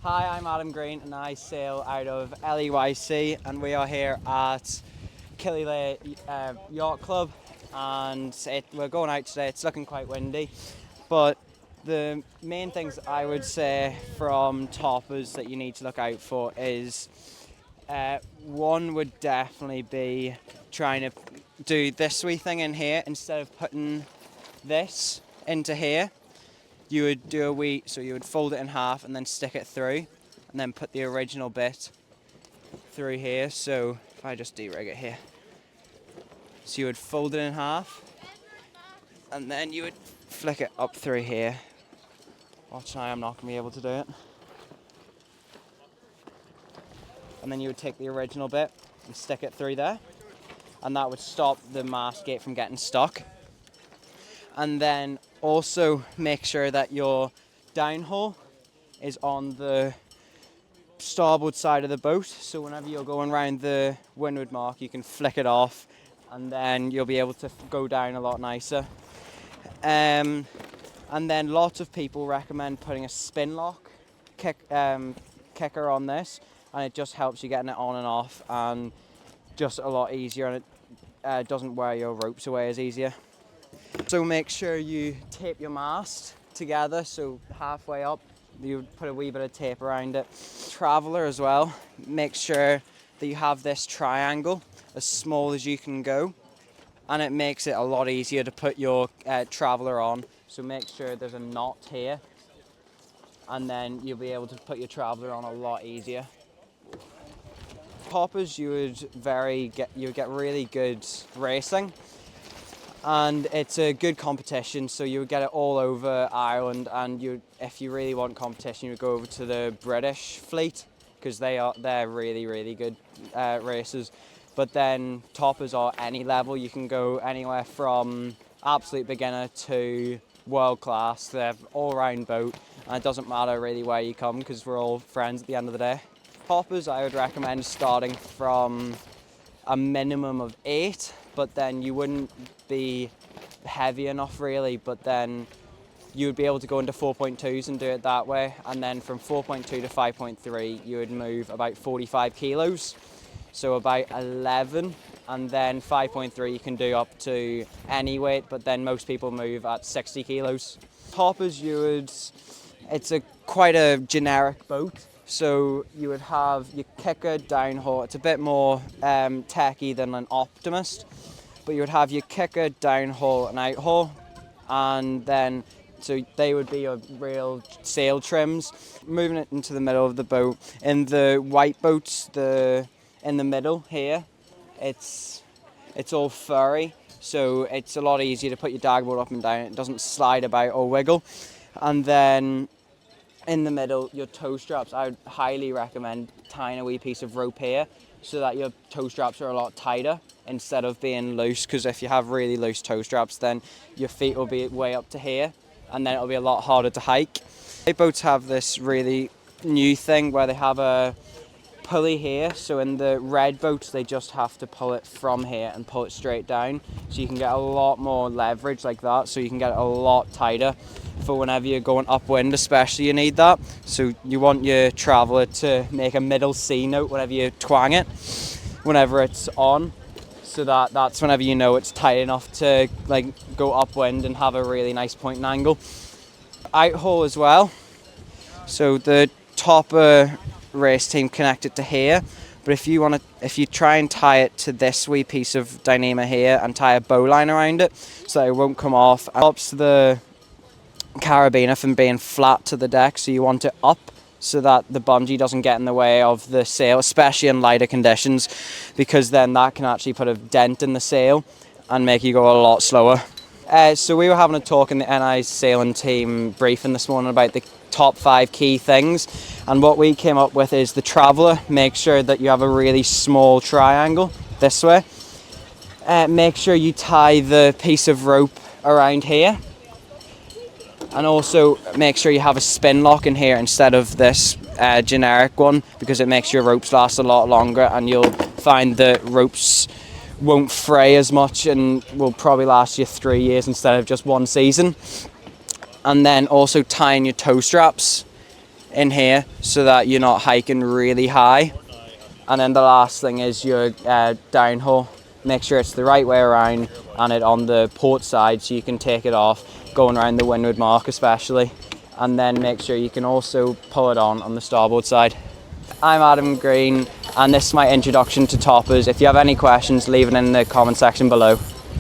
Hi, I'm Adam Green and I sail out of LEYC and we are here at Killyleagh Yacht Club and we're going out today. It's looking quite windy, but the main things I would say from toppers that you need to look out for is one would definitely be trying to do this wee thing in here instead of putting this into here. You would do so you would fold it in half and then stick it through and then put the original bit through here. So if I just de-rig it here. So you would fold it in half and then you would flick it up through here. Watch now, I'm not going to be able to do it. And then you would take the original bit and stick it through there. And that would stop the mast gate from getting stuck. And then also make sure that your downhaul is on the starboard side of the boat. So whenever you're going around the windward mark, you can flick it off and then you'll be able to go down a lot nicer. And then lots of people recommend putting a spin lock kicker on this, and it just helps you getting it on and off and just a lot easier, and it doesn't wear your ropes away as easier. So make sure you tape your mast together, so halfway up you put a wee bit of tape around it. Traveller as well, make sure that you have this triangle as small as you can go, and it makes it a lot easier to put your Traveller on. So make sure there's a knot here and then you'll be able to put your Traveller on a lot easier. Toppers, you would get really good racing, and it's a good competition, so you would get it all over Ireland, and if you really want competition, you would go over to the British fleet because they're really good racers. But then toppers are any level. You can go anywhere from absolute beginner to world class. They have all-round boat, and it doesn't matter really where you come because we're all friends at the end of the day. Toppers, I would recommend starting from a minimum of 8, but then you wouldn't be heavy enough really, but then you would be able to go into 4.2s and do it that way, and then from 4.2 to 5.3 you would move about 45 kilos, so about 11, and then 5.3 you can do up to any weight, but then most people move at 60 kilos. Toppers, it's quite a generic boat. So you would have your kicker, downhaul. It's a bit more techy than an Optimist, but you would have your kicker, downhaul, and outhaul, and then so they would be your real sail trims. Moving it into the middle of the boat. In the white boats, in the middle here, it's all furry, so it's a lot easier to put your dagboard up and down. It doesn't slide about or wiggle, and then in the middle, your toe straps, I would highly recommend tying a wee piece of rope here so that your toe straps are a lot tighter instead of being loose, because if you have really loose toe straps, then your feet will be way up to here and then it'll be a lot harder to hike. Boats have this really new thing where they have a pulley here, so in the red boats they just have to pull it from here and pull it straight down, so you can get a lot more leverage like that, so you can get it a lot tighter for whenever you're going upwind, especially you need that. So you want your Traveller to make a middle C note whenever you twang it, whenever it's on, so that's whenever you know it's tight enough to go upwind and have a really nice pointing angle. Outhaul as well, so the topper race team connect it to here, but if you try and tie it to this wee piece of Dyneema here and tie a bowline around it so that it won't come off, it helps the carabiner from being flat to the deck, so you want it up so that the bungee doesn't get in the way of the sail, especially in lighter conditions, because then that can actually put a dent in the sail and make you go a lot slower. So we were having a talk in the NI sailing team briefing this morning about the top 5 key things, and what we came up with is the Traveller. Make sure that you have a really small triangle this way. Make sure you tie the piece of rope around here, and also make sure you have a spin lock in here instead of this generic one, because it makes your ropes last a lot longer, and you'll find the ropes won't fray as much and will probably last you 3 years instead of just 1 season. And then also tying your toe straps in here so that you're not hiking really high. And then the last thing is your downhill. Make sure it's the right way around and it on the port side so you can take it off going around the windward mark especially. And then make sure you can also pull it on the starboard side. I'm Adam Green and this is my introduction to toppers. If you have any questions, leave it in the comment section below.